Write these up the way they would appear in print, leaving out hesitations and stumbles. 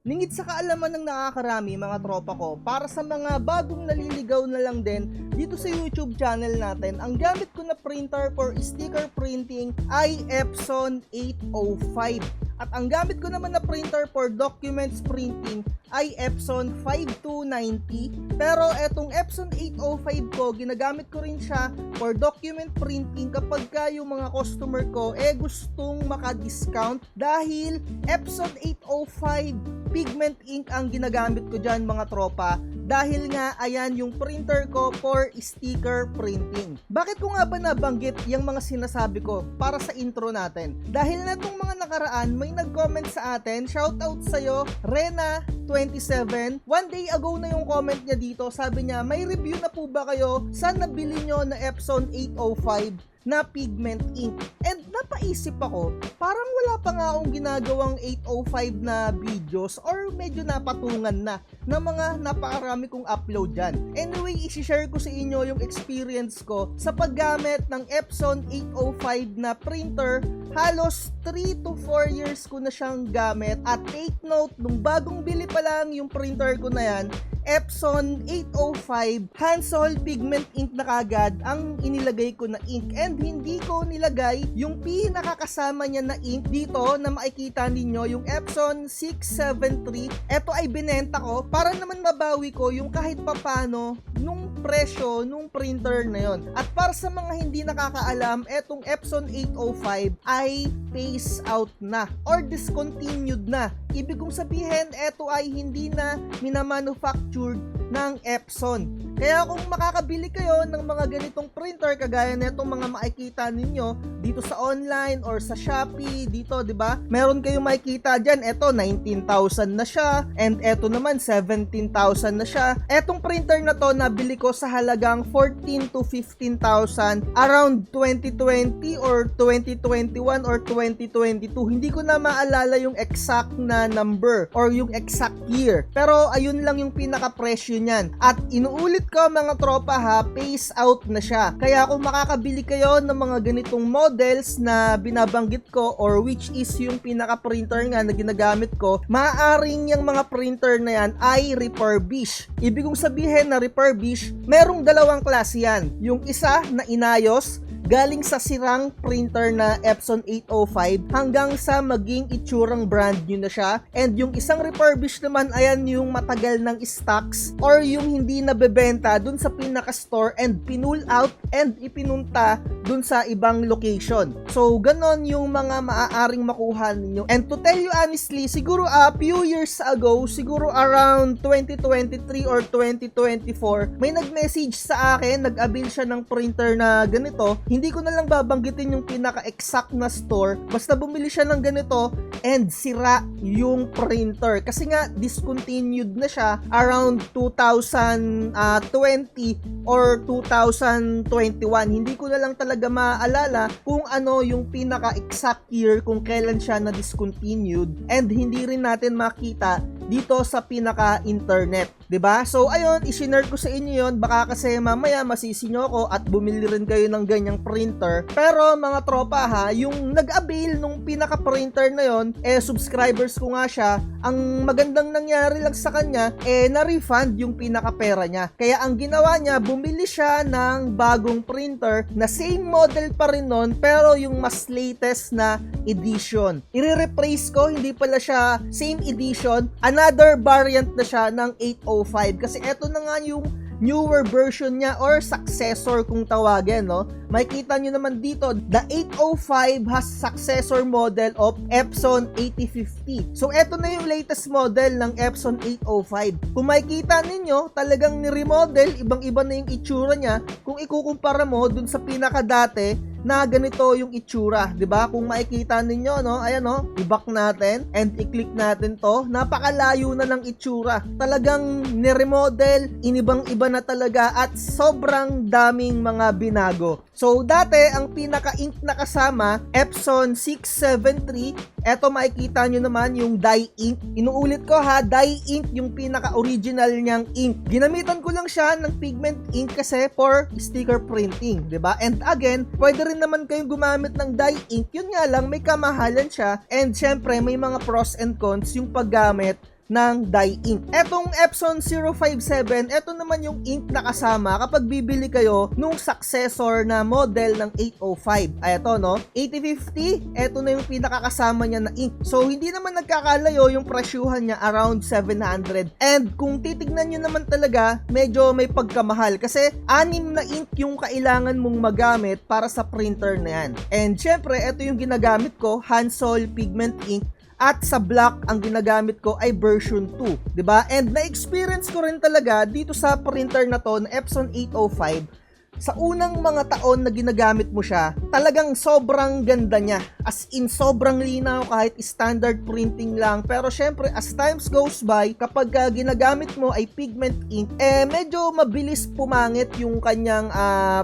Ningit sa kaalaman ng nakakarami mga tropa ko, para sa mga bagong naliligaw na lang din dito sa YouTube channel natin, ang gamit ko na printer for sticker printing ay Epson 805. At ang gamit ko naman na printer for documents printing ay Epson 5290. Pero etong Epson 805 ko, ginagamit ko rin siya for document printing kapag yung mga customer ko gustong maka-discount dahil Epson 805 pigment ink ang ginagamit ko dyan mga tropa, dahil nga ayan yung printer ko for sticker printing. Bakit ko nga ba nabanggit yung mga sinasabi ko para sa intro natin? Dahil na itong mga nakaraan may nag-comment sa atin, shoutout sa'yo Rena27. One day ago na yung comment niya dito, sabi niya may review na po ba kayo sa nabili nyo na Epson 805 na pigment ink? And napaisip ako, parang wala pa nga akong ginagawang 805 na videos or medyo napatungan na ng mga napakarami kong upload dyan. Anyway, isi-share ko sa inyo yung experience ko sa paggamit ng Epson 805 na printer. Halos 3 to 4 years ko na siyang gamit, at take note, nung bagong bili pa lang yung printer ko na yan, Epson 805 Hansol pigment ink na kagad ang inilagay ko na ink, and hindi ko nilagay yung pinakakasama niya na ink dito na makikita ninyo, yung Epson 673. Ito ay binenta ko para naman mabawi ko yung kahit papano nung presyo nung printer na yon. At para sa mga hindi nakakaalam, etong Epson 805 ay phase out na or discontinued na. Ibig kong sabihin, eto ay hindi na minamanufactured ng Epson. Kaya kung makakabili kayo ng mga ganitong printer kagaya netong mga makikita ninyo dito sa online or sa Shopee dito, 'di ba? Meron kayong makikita diyan, eto 19,000 na siya, and eto naman 17,000 na siya. Etong printer na to nabili ko sa halagang 14 to 15,000 around 2020 or 2021 or 2022. Hindi ko na maalala yung exact na number or yung exact year. Pero ayun lang yung pinaka presyo niyan. At inuulit ko mga tropa ha, phase out na siya. Kaya kung makakabili kayo ng mga ganitong models na binabanggit ko, or which is yung pinaka printer nga na ginagamit ko, maaaring yung mga printer na yan ay refurbish. Ibig kong sabihin na refurbish, merong dalawang klase yan. Yung isa na inayos galing sa sirang printer na Epson 805 hanggang sa maging itsurang brand new na siya, and yung isang refurbished naman, ayan yung matagal ng stocks or yung hindi nabebenta dun sa pinaka store and pinull out and ipinunta dun sa ibang location. So ganon yung mga maaaring makuha ninyo. And to tell you honestly, siguro a few years ago, siguro around 2023 or 2024, may nag-message sa akin, nag-avail siya ng printer na ganito. Hindi ko na lang babanggitin yung pinaka-exact na store. Basta bumili siya ng ganito and sira yung printer. Kasi nga, discontinued na siya around 2020 or 2021. Hindi ko na lang talaga maalala kung ano yung pinaka-exact year kung kailan siya na-discontinued, and hindi rin natin makita dito sa pinaka-internet. 'Di ba? So ayun, i-share ko sa inyo 'yon, baka kasi mamaya masisi nyo ako at bumili rin kayo ng ganyang printer. Pero mga tropa ha, yung nag-avail nung pinaka-printer na 'yon, subscribers ko nga siya. Ang magandang nangyari lang sa kanya, na-refund yung pinaka-pera niya. Kaya ang ginawa niya, bumili siya ng bagong printer na same model pa rin nun, pero yung mas latest na edition. I-replace ko, hindi pala siya same edition, another variant na siya ng 805, kasi eto na nga yung newer version niya or successor kung tawagin, no? Makikita nyo naman dito, the 805 has successor model of Epson 8050. So, eto na yung latest model ng Epson 805. Kung makikita ninyo, talagang ni-remodel, ibang-iba na yung itsura niya kung ikukumpara mo dun sa pinaka-dati na ganito yung itsura, 'di ba? Kung makikita ninyo, no, ayan, no, i-back natin and i-click natin 'to. Napakalayo na ng itsura. Talagang ni-remodel, inibang-iba na talaga, at sobrang daming mga binago. So dati ang pinaka-ink na kasama, Epson 673. Eto makikita nyo naman yung dye ink. Inuulit ko ha, dye ink yung pinaka-original niyang ink. Ginamitan ko lang siya ng pigment ink kasi for sticker printing, 'di ba? And again, pwede rin naman kayong gumamit ng dye ink. Yun nga lang, may kamahalan siya, and syempre may mga pros and cons yung paggamit ng dye ink. Etong Epson 057, eto naman yung ink na kasama kapag bibili kayo nung successor na model ng 805. Eto no, 8050, eto na yung pinakakasama niya na ink. So hindi naman nagkakalayo yung presyuhan niya, around 700. And kung titignan nyo naman talaga, medyo may pagkamahal kasi 6 na ink yung kailangan mong magamit para sa printer na yan. And syempre, eto yung ginagamit ko, Hansol Pigment Ink. At sa black, ang ginagamit ko ay version 2, 'di ba? And na-experience ko rin talaga dito sa printer na to, na Epson 805. Sa unang mga taon na ginagamit mo siya, talagang sobrang ganda niya. As in, sobrang linaw kahit standard printing lang. Pero syempre, as times goes by, kapag ginagamit mo ay pigment ink, medyo mabilis pumangit yung kanyang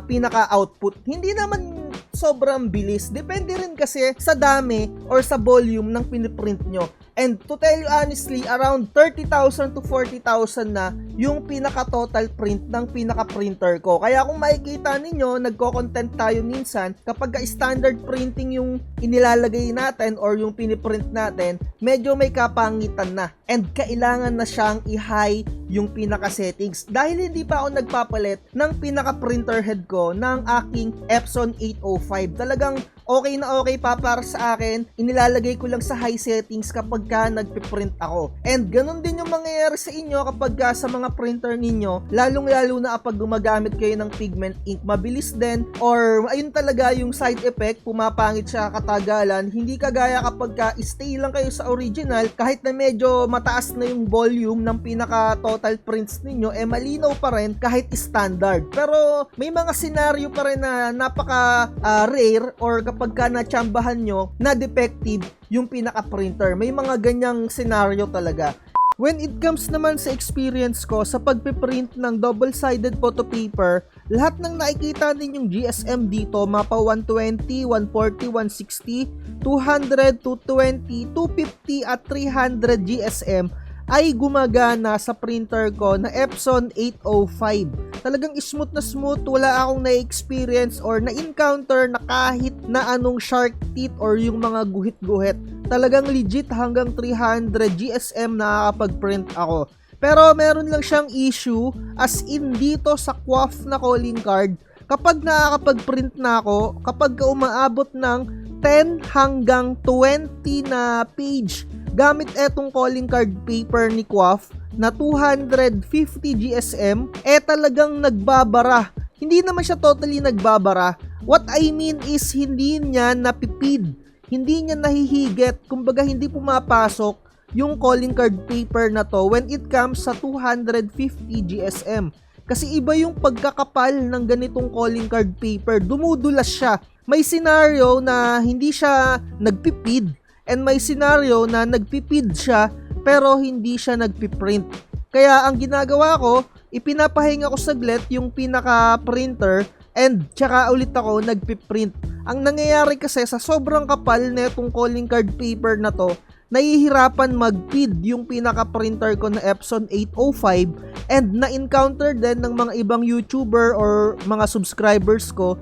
pinaka-output. Hindi naman sobrang bilis. Depende rin kasi sa dami or sa volume ng piniprint nyo. And to tell you honestly, around 30,000 to 40,000 na yung pinaka-total print ng pinaka-printer ko. Kaya kung makikita ninyo, nagko-content tayo minsan, kapag standard printing yung inilalagay natin or yung piniprint natin, medyo may kapangitan na. And kailangan na siyang i-high yung pinaka-settings. Dahil hindi pa ako nagpapalit ng pinaka-printer head ko ng aking Epson 805. Talagang okay na okay pa para sa akin. Inilalagay ko lang sa high settings kapag nagpiprint ako. And ganun din yung mangyayari sa inyo kapag sa mga printer ninyo, lalong-lalo na kapag gumagamit kayo ng pigment ink. Mabilis din, or ayun talaga yung side effect, pumapangit siya katagalan. Hindi kagaya kapag stay lang kayo sa original, kahit na medyo mataas na yung volume ng pinaka-total prints ninyo, malinaw pa rin kahit standard. Pero may mga scenario pa rin na napaka rare, or kapag natsambahan nyo na defective yung pinaka-printer. May mga ganyang scenario talaga. When it comes naman sa experience ko sa pagpiprint ng double-sided photo paper, lahat ng nakikita ninyong GSM dito, mapa 120, 140, 160, 200, 220, 250 at 300 GSM ay gumagana sa printer ko na Epson 805. Talagang smooth na smooth, wala akong na-experience or na-encounter na kahit na anong shark teeth or yung mga guhit-guhit. Talagang legit hanggang 300 GSM nakakapag-print ako. Pero meron lang siyang issue, as in dito sa QWOF na calling card, kapag nakakapag-print na ako, kapag umaabot ng 10 hanggang 20 na page gamit etong calling card paper ni QWOF na 250 GSM, talagang nagbabara. Hindi naman siya totally nagbabara. What I mean is, hindi niya napipid. Hindi niya nahihigit. Kumbaga, hindi pumapasok yung calling card paper na to when it comes sa 250 GSM. Kasi iba yung pagkakapal ng ganitong calling card paper. Dumudulas siya. May scenario na hindi siya nagpipid, and may scenario na nagpipid siya pero hindi siya nagpiprint. Kaya ang ginagawa ko, ipinapahinga ko saglit yung pinaka-printer and tsaka ulit ako nagpiprint. Ang nangyayari kasi sa sobrang kapal na itong calling card paper na to, nahihirapan mag-feed yung pinaka-printer ko na Epson 805, and na-encounter din ng mga ibang YouTuber or mga subscribers ko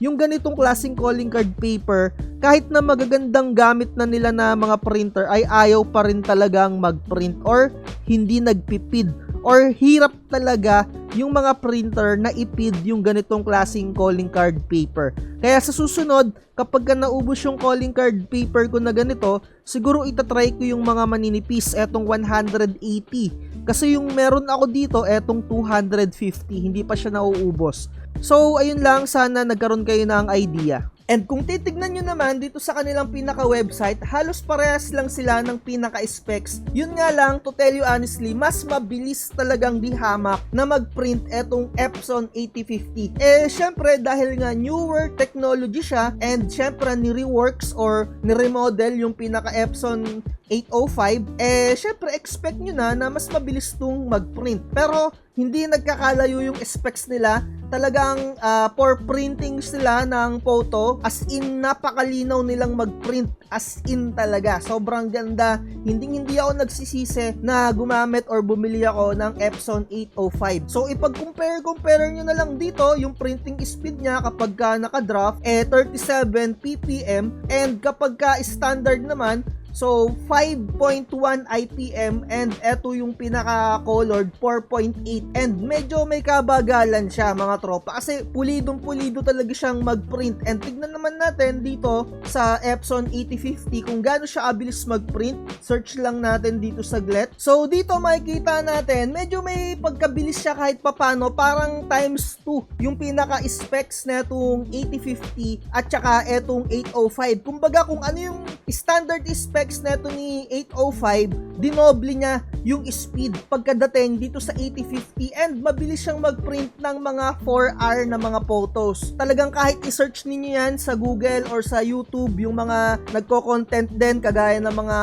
yung ganitong klaseng calling card paper, kahit na magagandang gamit na nila na mga printer, ay ayaw pa rin talagang mag-print or hindi nagpipid, or hirap talaga yung mga printer na ipid yung ganitong klaseng calling card paper. Kaya sa susunod, kapag naubos yung calling card paper ko na ganito, siguro itatry ko yung mga maninipis, etong 180. Kasi yung meron ako dito, etong 250, hindi pa siya nauubos. So, ayun lang, sana nagkaroon kayo ng idea. And kung titignan nyo naman dito sa kanilang pinaka-website, halos parehas lang sila ng pinaka-specs. Yun nga lang, to tell you honestly, mas mabilis talagang dihamak na mag-print etong Epson 8050. Syempre, dahil nga newer technology siya, and syempre ni-reworks or ni-remodel yung pinaka-Epson 805, syempre expect nyo na mas mabilis tong mag-print. Pero hindi nagkakalayo yung specs nila. Talagang for printing sila ng photo, as in napakalinaw nilang mag-print, as in talaga. Sobrang ganda. Hindi ako nagsisisi na gumamit or bumili ako ng Epson 805. So ipag-compare nyo na lang dito yung printing speed niya kapag naka-draft, 37 ppm, and kapag standard naman, So 5.1 IPM and eto yung pinaka-colored 4.8 and medyo may kabagalan siya mga tropa kasi pulidong-pulido talaga siyang mag-print. And tignan naman natin dito sa Epson 8050 kung gaano siya abilis mag-print. Search lang natin dito saglit. So dito makikita natin medyo may pagkabilis siya kahit papano, parang times 2 yung pinaka-specs na itong 8050 at saka etong 805. Kumbaga kung ano yung standard specs na ito ni 805, dinoble niya yung speed pagkadating dito sa 8050 and mabilis siyang mag-print ng mga 4R na mga photos. Talagang kahit i-search ninyo yan sa Google or sa YouTube, yung mga nagko-content din kagaya ng mga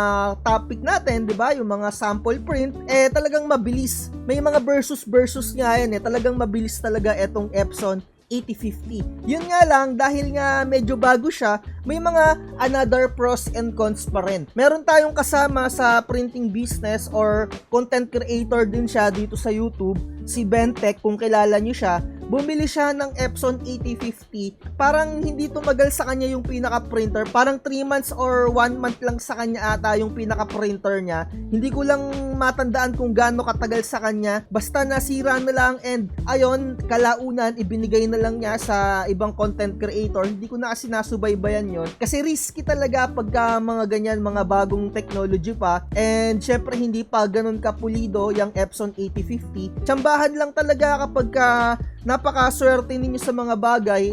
topic natin, di ba? Yung mga sample print, talagang mabilis. May mga versus nga yan talagang mabilis talaga etong Epson 8050. Yun nga lang, dahil nga medyo bago siya, may mga another pros and cons pa rin. Meron tayong kasama sa printing business or content creator din siya dito sa YouTube, si Bentech, kung kilala nyo siya. Bumili siya ng Epson 8050, parang hindi tumagal sa kanya yung pinaka-printer, parang 3 months or 1 month lang sa kanya ata yung pinaka-printer niya. Hindi ko lang matandaan kung gaano katagal sa kanya, basta nasira na lang and ayon, kalaunan ibinigay na lang niya sa ibang content creator. Hindi ko na kasi nasubaybayan yon kasi risky talaga pagka mga ganyan, mga bagong technology pa, and syempre hindi pa ganun kapulido yung Epson 8050. Tsambahan lang talaga kapag napakaswerte ninyo sa mga bagay,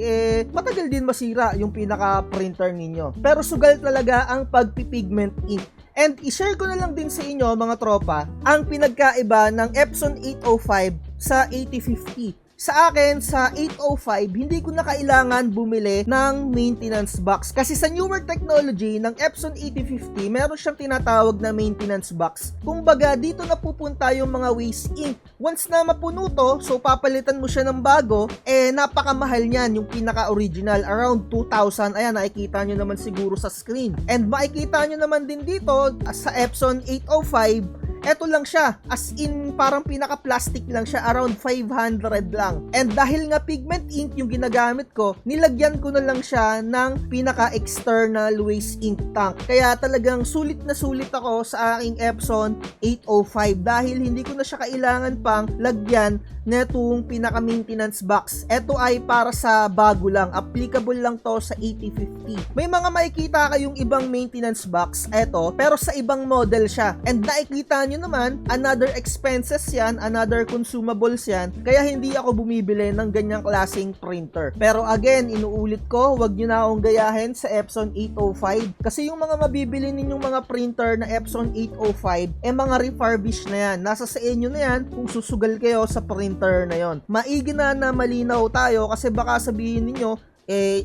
matagal din masira yung pinaka-printer ninyo. Pero sugal talaga ang pagpipigment ink. And i-share ko na lang din sa inyo mga tropa ang pinagkaiba ng Epson 805 sa 8050. Sa akin, sa 805, hindi ko na kailangan bumili ng maintenance box. Kasi sa newer technology ng Epson 8050, meron siyang tinatawag na maintenance box. Kumbaga, dito na pupunta yung mga waste ink. Once na mapuno to, so papalitan mo siya ng bago, napakamahal niyan, yung pinaka-original, around 2,000. Ayan, nakikita nyo naman siguro sa screen. And makikita nyo naman din dito, sa Epson 805, eto lang siya, as in parang pinaka-plastic lang siya, around 500 lang. And dahil nga pigment ink yung ginagamit ko, nilagyan ko na lang siya ng pinaka-external waste ink tank. Kaya talagang sulit na sulit ako sa aking Epson 805 dahil hindi ko na siya kailangan pang lagyan netong pinaka-maintenance box. Eto ay para sa bago lang, applicable lang to sa 8050. May mga makikita kayong ibang maintenance box, eto, pero sa ibang model siya. And nakikita nyo naman, another expenses yan, another consumables yan, kaya hindi ako bumibili ng ganyang klaseng printer. Pero again, inuulit ko, wag nyo na akong gayahin sa Epson 805 kasi yung mga mabibili ninyong mga printer na Epson 805, mga refurbished na yan. Nasa sa inyo na yan kung susugal kayo sa printer na yon. Maigi na malinaw tayo kasi baka sabihin ninyo,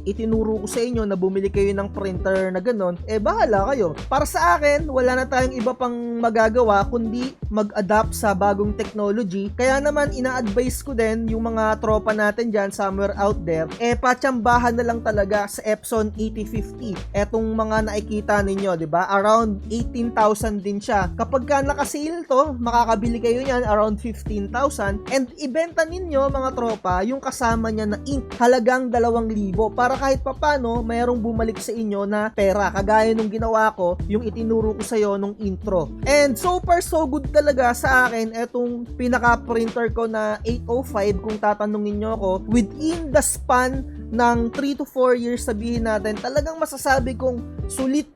itinuro ko sa inyo na bumili kayo ng printer na ganon, bahala kayo. Para sa akin, wala na tayong iba pang magagawa kundi mag-adapt sa bagong technology. Kaya naman, ina-advise ko din yung mga tropa natin dyan, somewhere out there, patsambahan na lang talaga sa Epson 8050. Etong mga nakikita ninyo, di ba? Around 18,000 din siya. Kapag ka naka-sale to, makakabili kayo niyan around 15,000 and ibenta ninyo mga tropa yung kasama niya na ink, halagang 2,000 para kahit papano mayroong bumalik sa inyo na pera, kagaya nung ginawa ko, yung itinuro ko sa'yo nung intro. And so far so good talaga sa akin etong pinaka-printer ko na 805 kung tatanungin nyo ako. Within the span ng 3 to 4 years, sabihin natin, talagang masasabi kong sulit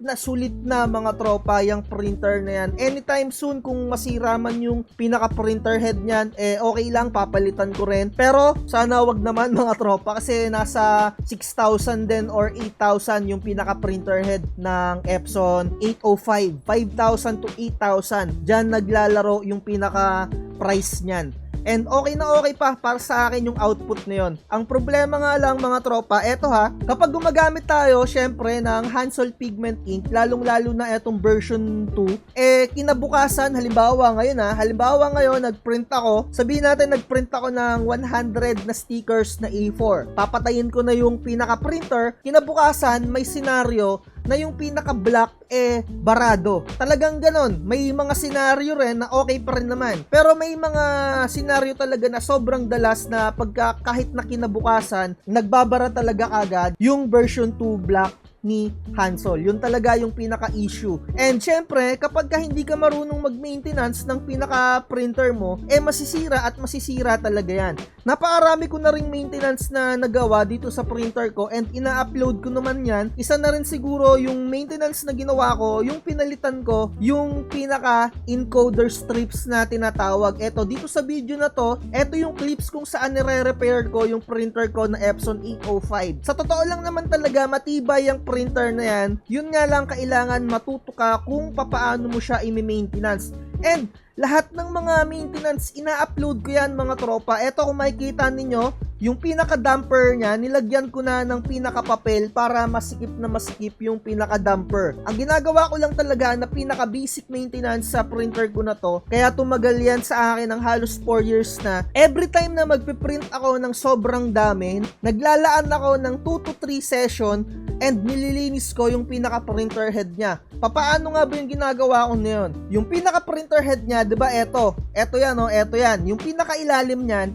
na mga tropa yung printer na yan. Anytime soon kung masira man yung pinaka-printer head niyan, okay lang, papalitan ko rin. Pero sana wag naman mga tropa kasi nasa 6,000 din or 8,000 yung pinaka-printer head ng Epson 805. 5,000 to 8,000. Diyan naglalaro yung pinaka-price niyan. And okay na okay pa para sa akin yung output na yon. Ang problema nga lang mga tropa, eto kapag gumagamit tayo syempre ng Hansol Pigment Ink, lalong-lalo na etong version 2, kinabukasan, halimbawa ngayon nagprint ako, sabihin natin nagprint ako ng 100 na stickers na A4. Papatayin ko na yung pinaka-printer, kinabukasan may senaryo na yung pinaka-black barado. Talagang ganon. May mga senaryo rin na okay pa rin naman. Pero may mga senaryo talaga na sobrang dalas na pagka kahit na kinabukasan, nagbabara talaga agad yung version 2 black ni Hansol. Yun talaga yung pinaka-issue. And syempre, kapag ka hindi ka marunong mag-maintenance ng pinaka-printer mo, masisira at masisira talaga yan. Napakarami ko na ring maintenance na nagawa dito sa printer ko and ina-upload ko naman yan. Isa na rin siguro yung maintenance na ginawa ko, yung pinalitan ko, yung pinaka-encoder strips na tinatawag. Eto, dito sa video na to, eto yung clips kung saan nire-repair ko yung printer ko na Epson 805. Sa totoo lang naman talaga, matibay yung printer na yan. Yun nga lang, kailangan matuto ka kung papaano mo siya i-maintenance. And lahat ng mga maintenance, ina-upload ko yan mga tropa. Eto, kung makikita ninyo, yung pinaka-damper niya, nilagyan ko na ng pinaka-papel para masikip na masikip yung pinaka-damper. Ang ginagawa ko lang talaga na pinaka-basic maintenance sa printer ko na to, kaya tumagal yan sa akin ng halos 4 years na. Every time na magpiprint ako ng sobrang dami, naglalaan ako ng 2 to 3 session and nililinis ko yung pinaka-printer head niya. Papaano nga ba yung ginagawa ko na yun? Yung pinaka-printer head niya, diba, eto yan, eto yan. Yung pinaka-ilalim niyan,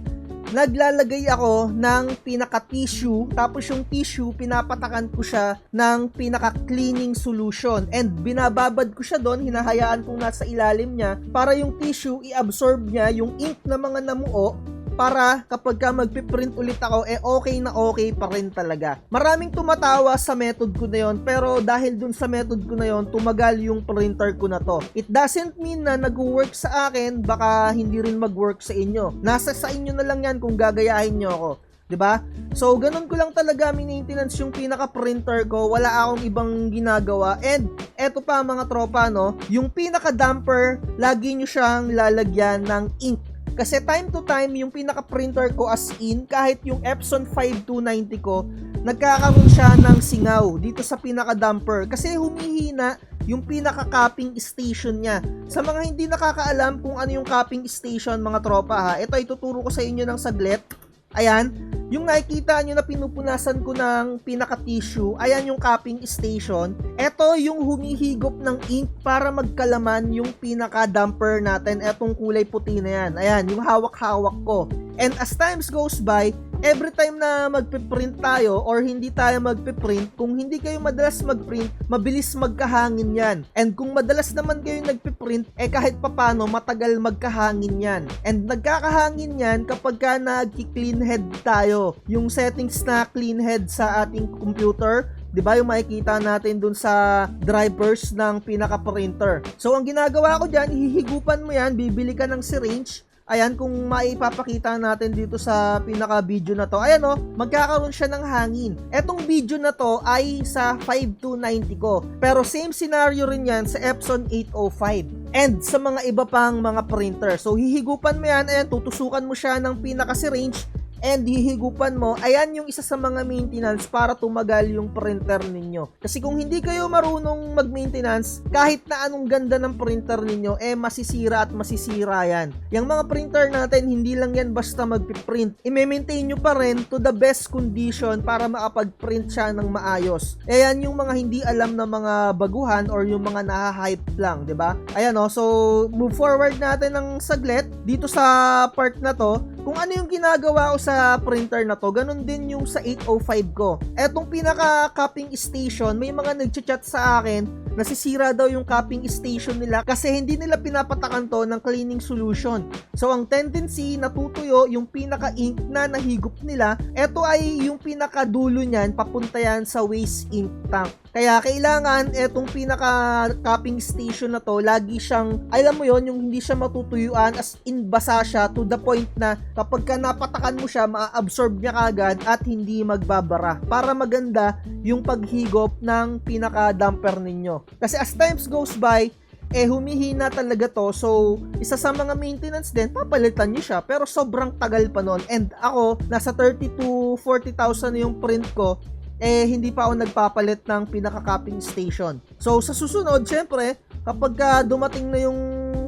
naglalagay ako ng pinaka-tissue, tapos yung tissue, pinapatakan ko siya ng pinaka-cleaning solution. And binababad ko siya doon, hinahayaan kong nasa ilalim niya, para yung tissue, i-absorb niya yung ink na mga namuo, para kapag ka magpiprint ulit ako, okay pa rin talaga. Maraming tumatawa sa method ko na yon, pero dahil dun sa method ko na yon, tumagal yung printer ko na to. It doesn't mean na nag-work sa akin, baka hindi rin mag-work sa inyo. Nasa sa inyo na lang yan kung gagayahin nyo ako. 'Di ba? So, ganun ko lang talaga maintenance yung pinaka-printer ko. Wala akong ibang ginagawa. And eto pa mga tropa, no, yung pinaka-damper, lagi nyo siyang lalagyan ng ink. Kasi time to time, yung pinaka-printer ko as in, kahit yung Epson 5290 ko, nagkakaroon siya ng singaw dito sa pinaka-damper. Kasi humihina yung pinaka-cupping station niya. Sa mga hindi nakakaalam kung ano yung cupping station, mga tropa ha, ito ay tuturo ko sa inyo ng saglit. Ayan, yung nakikita nyo na pinupunasan ko ng pinaka-tissue, ayan yung cupping station. Ito yung humihigop ng ink para magkalaman yung pinaka-damper natin. Etong kulay puti na yan. Ayan, yung hawak-hawak ko. And as times goes by, every time na magpiprint tayo or hindi tayo magpiprint, kung hindi kayo madalas magprint, mabilis magkahangin yan. And kung madalas naman kayo nagpiprint, kahit papano matagal magkahangin yan. And nagkakahangin yan kapag ka nag-clean head tayo. Yung settings na clean head sa ating computer, 'di ba, yung makikita natin dun sa drivers ng pinaka-printer. So ang ginagawa ko diyan, hihigupan mo yan, bibili ka ng syringe. Ayan, kung maipapakita natin dito sa pinaka-video na to. Ayan o, magkakaroon siya ng hangin. Etong video na to ay sa 5290 ko. Pero same scenario rin yan sa Epson 805. And sa mga iba pang mga printer. So, hihigupan mo yan. Ayan, tutusukan mo siya ng pinaka-syringe. And hihigupan mo, ayan yung isa sa mga maintenance para tumagal yung printer ninyo. Kasi kung hindi kayo marunong mag-maintenance, kahit na anong ganda ng printer ninyo, masisira at masisira yan. Yung mga printer natin, hindi lang yan basta mag-print. I-maintain nyo pa rin to the best condition para makapag-print siya ng maayos. Ayan yung mga hindi alam na mga baguhan or yung mga nahahype lang, 'di ba? Ayan o, so move forward natin ng saglit dito sa part na to. Kung ano yung ginagawa ko sa printer na to, ganun din yung sa 805 ko. Etong pinaka-cupping station, may mga nagchat-chat sa akin, nasisira daw yung cupping station nila kasi hindi nila pinapatakan to ng cleaning solution. So, ang tendency, natutuyo yung pinaka-ink na nahigop nila. Eto ay yung pinaka-dulo niyan, papunta yan sa waste ink tank. Kaya kailangan etong pinaka-cupping station na to, lagi siyang, alam mo yon, yung hindi siya matutuyuan, as in basa siya to the point na kapag ka napatakan mo siya, ma-absorb niya kagad at hindi magbabara. Para maganda yung paghigop ng pinaka-damper ninyo. Kasi as times goes by, humihina talaga to. So, isa sa mga maintenance din, papalitan nyo siya. Pero sobrang tagal pa nun. And ako, nasa 30 to 40,000 yung print ko, hindi pa ako nagpapalit ng pinaka-cupping station. So, sa susunod, syempre, kapag dumating na yung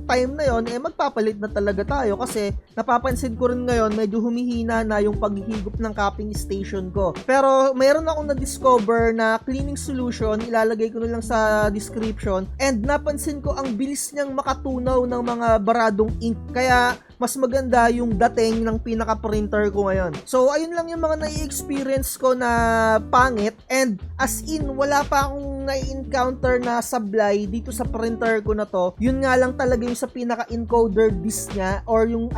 time na yon, magpapalit na talaga tayo kasi napapansin ko rin ngayon medyo humihina na yung paghihigop ng cupping station ko. Pero mayroon akong na-discover na cleaning solution, ilalagay ko na lang sa description, and napansin ko ang bilis niyang makatunaw ng mga baradong ink. Kaya mas maganda yung dating ng pinaka-printer ko ngayon. So, ayun lang yung mga nai-experience ko na pangit, and as in, wala pa akong nai-encounter na sablay dito sa printer ko na to. Yun nga lang talaga yung sa pinaka-encoder disc niya, or yung,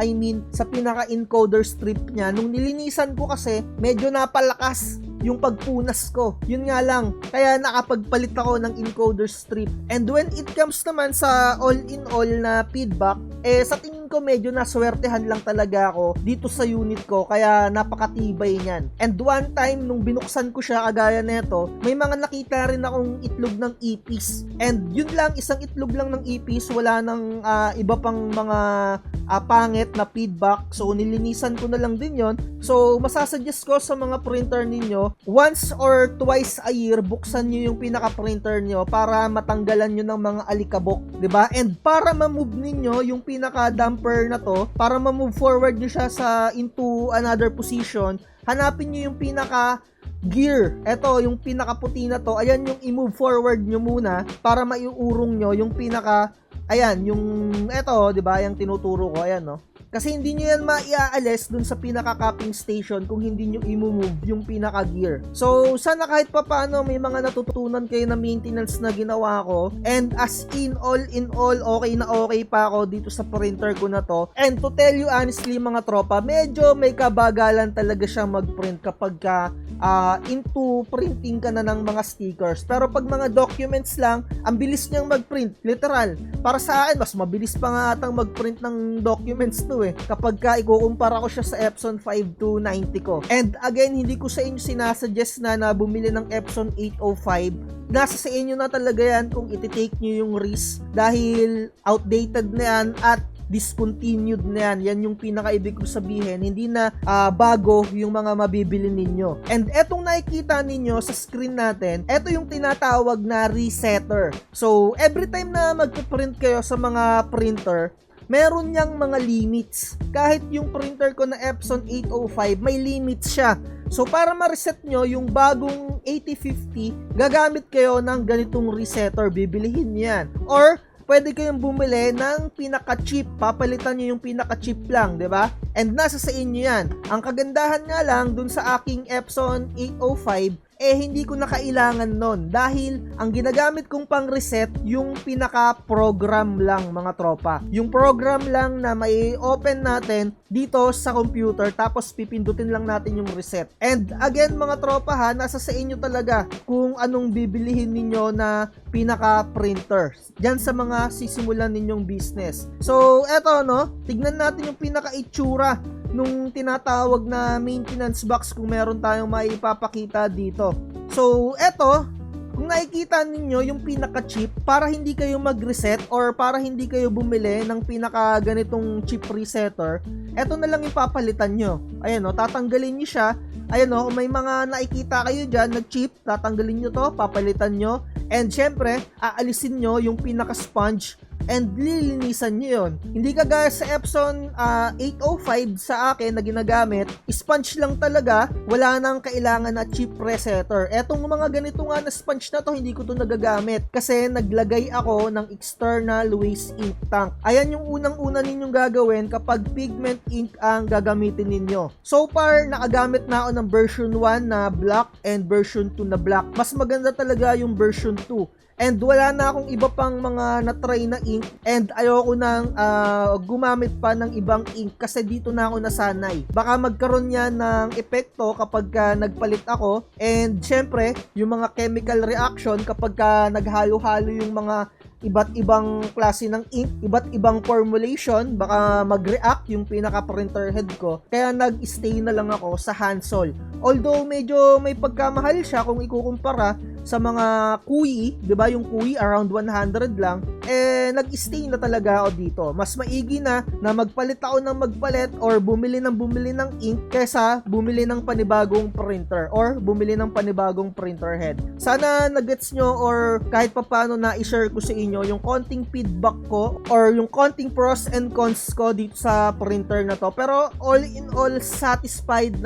sa pinaka-encoder strip niya. Nung nilinisan ko kasi, medyo napalakas yung pagpunas ko. Yun nga lang, kaya nakapagpalit ako ng encoder strip. And when it comes naman sa all-in-all na feedback, sa tingin ko medyo naswertehan lang talaga ako dito sa unit ko, kaya napakatibay niyan. And one time, nung binuksan ko siya kagaya neto, may mga nakita rin akong itlog ng ipis. And yun lang, isang itlog lang ng ipis, wala nang iba pang mga pangit na feedback. So, nilinisan ko na lang din yon. So, masasuggest ko sa mga printer ninyo, once or twice a year, buksan nyo yung pinaka-printer nyo para matanggalan nyo ng mga alikabok, 'di ba? And para ma-move ninyo yung pinaka-damper na to, para ma-move forward nyo siya into another position, hanapin nyo yung pinaka-gear. Eto, yung pinaka-puti na to, ayan yung i-move forward nyo muna para maiurong nyo yung yung eto, 'di ba? Yung tinuturo ko, ayan, no? Kasi hindi nyo yan maiaalis dun sa pinaka-cupping station kung hindi nyo i-move yung pinaka-gear. So, sana kahit papaano may mga natutunan kayo na maintenance na ginawa ko. And as in all, okay na okay pa ako dito sa printer ko na to. And to tell you honestly mga tropa, medyo may kabagalan talaga siya mag-print kapag into printing ka na ng mga stickers. Pero pag mga documents lang, ang bilis niyang mag-print. Literal. Para sa akin, mas mabilis pa nga atang mag-print ng documents to kapag ikukumpara ko siya sa Epson 5290 ko. And again, hindi ko sa inyo sinasuggest na bumili ng Epson 805. Nasa sa inyo na talaga yan kung iti-take nyo yung risk, dahil outdated na yan at discontinued na yan. Yan yung pinaka-ibig ko sabihin. Hindi na bago yung mga mabibili ninyo. And etong nakikita ninyo sa screen natin, eto yung tinatawag na resetter. So, every time na magpiprint kayo sa mga printer, meron niyang mga limits. Kahit yung printer ko na Epson 805, may limits siya. So, para ma-reset nyo yung bagong 8050, gagamit kayo ng ganitong resetter. Bibilihin yan. Or, pwede kayong bumili ng pinaka-cheap. Papalitan nyo yung pinaka-cheap lang, di ba? And nasa sa inyo yan. Ang kagandahan nga lang dun sa aking Epson 805, hindi ko na kailangan nun, dahil ang ginagamit kong pang reset yung pinaka-program lang mga tropa. Yung program lang na may open natin dito sa computer, tapos pipindutin lang natin yung reset. And again mga tropa nasa sa inyo talaga kung anong bibilihin ninyo na pinaka-printer dyan sa mga sisimulan ninyong business. So eto tignan natin yung pinaka-itsura nung tinatawag na maintenance box kung meron tayong maipapakita dito. So, eto, kung nakikita ninyo yung pinaka-cheap, para hindi kayo mag-reset or para hindi kayo bumili ng pinaka ganitong cheap resetter, eto na lang yung papalitan nyo. Ayan tatanggalin nyo siya. Ayan kung may mga nakikita kayo dyan na cheap, tatanggalin nyo to, papalitan nyo. And syempre, aalisin nyo yung pinaka-sponge and lilinisan nyo yun. Hindi kagaya sa Epson 805 sa akin na ginagamit, sponge lang talaga, wala nang kailangan na cheap resetter. Etong mga ganito nga na sponge na to, hindi ko to nagagamit kasi naglagay ako ng external waste ink tank. Ayan yung unang-una ninyong gagawin kapag pigment ink ang gagamitin ninyo. So far, nakagamit na ako ng version 1 na black and version 2 na black. Mas maganda talaga yung version 2. And wala na akong iba pang mga na-try na ink, and ayoko nang gumamit pa ng ibang ink kasi dito na ako nasanay. Baka magkaroon yan ng epekto kapag nagpalit ako, and syempre yung mga chemical reaction kapag naghalo-halo yung mga iba't ibang klase ng ink, iba't ibang formulation, baka mag-react yung pinaka-printer head ko. Kaya nag-stay na lang ako sa Hansol. Although medyo may pagkamahal siya kung ikukumpara sa mga Kui, 'di ba? Yung Kui around 100 lang, nag-stay na talaga ako dito. Mas maigi na magpalit ako ng magpalit or bumili ng ink kaysa bumili ng panibagong printer or bumili ng panibagong printer head. Sana nagets nyo or kahit papaano na i-share ko sa inyo yung konting feedback ko or yung konting pros and cons ko dito sa printer na to. Pero all in all, satisfied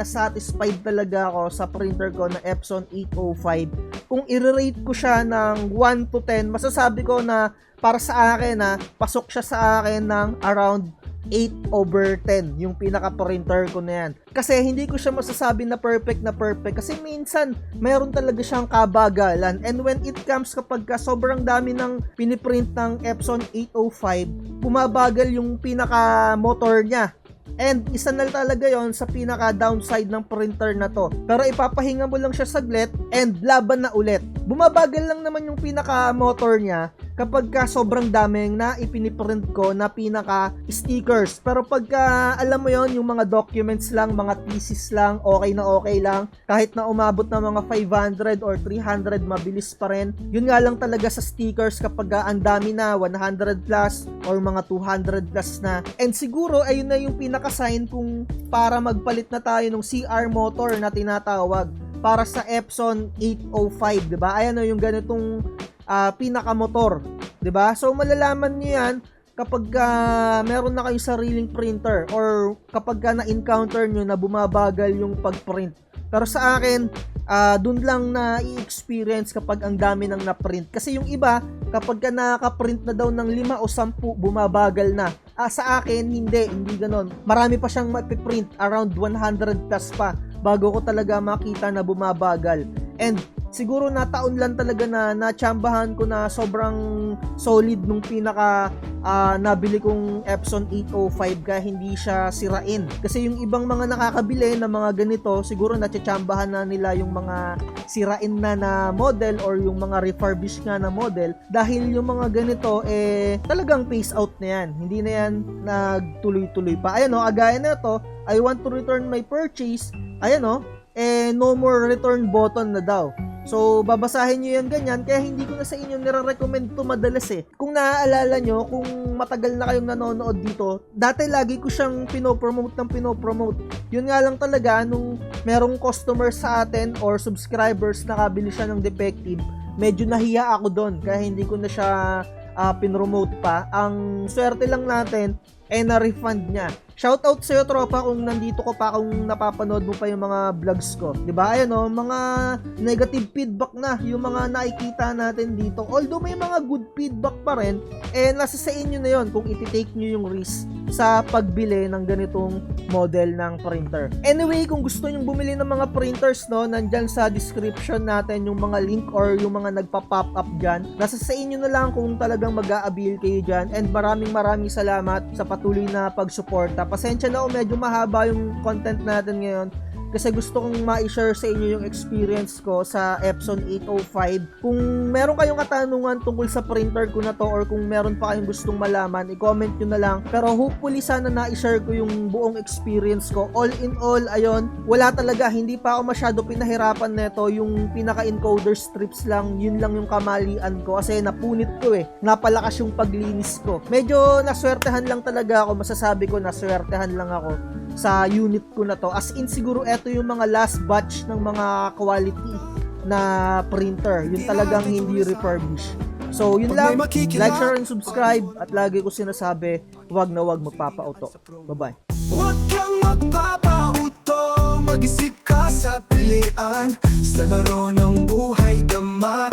talaga ako sa printer ko na Epson 805. Kung i-rate ko siya ng 1 to 10, masasabi ko na para sa akin pasok siya sa akin ng around 8/10 yung pinaka-printer ko na yan. Kasi hindi ko siya masasabi na perfect kasi minsan mayroon talaga siyang kabagalan, and when it comes kapag sobrang dami ng piniprint ng Epson 805, bumabagal yung pinaka-motor niya. And isa na talaga yon sa pinaka downside ng printer na to. Pero ipapahinga mo lang siya saglit and laban na ulit. Bumabagal lang naman yung pinaka motor niya kapag sobrang daming na ipiniprint ko na pinaka stickers. Pero pagka alam mo yon, yung mga documents lang, mga thesis lang, okay lang. Kahit na umabot na mga 500 or 300, mabilis pa rin. Yun nga lang talaga sa stickers kapag ang dami na, 100 plus or mga 200 plus na. And siguro ayun na yung pinaka sign kung para magpalit na tayo ng CR motor na tinatawag para sa Epson 805, 'di ba? Ayan o yung ganitong pinaka-motor, 'di ba? So malalaman niyo 'yan kapag meron na kayong sariling printer or kapag na-encounter niyo na bumabagal yung pag-print. Pero sa akin, dun lang na i-experience kapag ang dami nang na-print. Kasi yung iba, kapag nakaka-print na daw ng 5 o 10, bumabagal na. Sa akin, hindi ganon. Marami pa siyang mapiprint, around 100 plus pa, bago ko talaga makita na bumabagal. And siguro nataon lang talaga na natsambahan ko na sobrang solid nung pinaka nabili kong Epson 805 kaya hindi siya sirain. Kasi yung ibang mga nakakabili na mga ganito, siguro natsambahan na nila yung mga sirain na model or yung mga refurbished nga na model, dahil yung mga ganito talagang phase out na yan. Hindi na yan nagtuloy-tuloy pa. Ayan o, agaya na to, I want to return my purchase. Ayan o, no more return button na daw. So, babasahin nyo yan ganyan, kaya hindi ko na sa inyo nire-recommend to madalas Kung naaalala nyo, kung matagal na kayong nanonood dito, dati lagi ko siyang pinopromote. Yun nga lang talaga, nung merong customer sa atin or subscribers nakabili siya ng defective, medyo nahiya ako doon, kaya hindi ko na siya pinromote pa. Ang swerte lang natin, na-refund niya. Shoutout sa'yo, tropa, kung nandito ko pa, kung napapanood mo pa yung mga vlogs ko. Diba? Ayan o, mga negative feedback na yung mga nakikita natin dito. Although may mga good feedback pa rin, nasa sa inyo na yon kung iti-take nyo yung risk sa pagbili ng ganitong model ng printer. Anyway, kung gusto nyo bumili ng mga printers, no, nandyan sa description natin yung mga link or yung mga nagpa-pop up dyan. Nasa sa inyo na lang kung talagang mag-a-avail kayo dyan. And maraming salamat sa patuloy na pagsuporta. Pasensya na medyo mahaba yung content natin ngayon kasi gusto kong ma-share sa inyo yung experience ko sa Epson 805. Kung meron kayong katanungan tungkol sa printer ko na to or kung meron pa kayong gustong malaman, i-comment nyo na lang. Pero hopefully sana na-share ko yung buong experience ko. All in all, ayon, wala talaga, hindi pa ako masyado pinahirapan neto. Yung pinaka-encoder strips lang, yun lang yung kamalian ko kasi napunit ko napalakas yung paglinis ko. Medyo naswertehan lang talaga ako, masasabi ko naswertehan lang ako sa unit ko na to. As in, siguro eto yung mga last batch ng mga quality na printer. Yun talagang hindi refurbished. So, yun lang. Like, share, and subscribe. At lagi ko sinasabi, wag na wag magpapauto. Bye-bye. Huwag kang magpapauto, mag-isip ka sa pilian, sa laro ng buhay damay.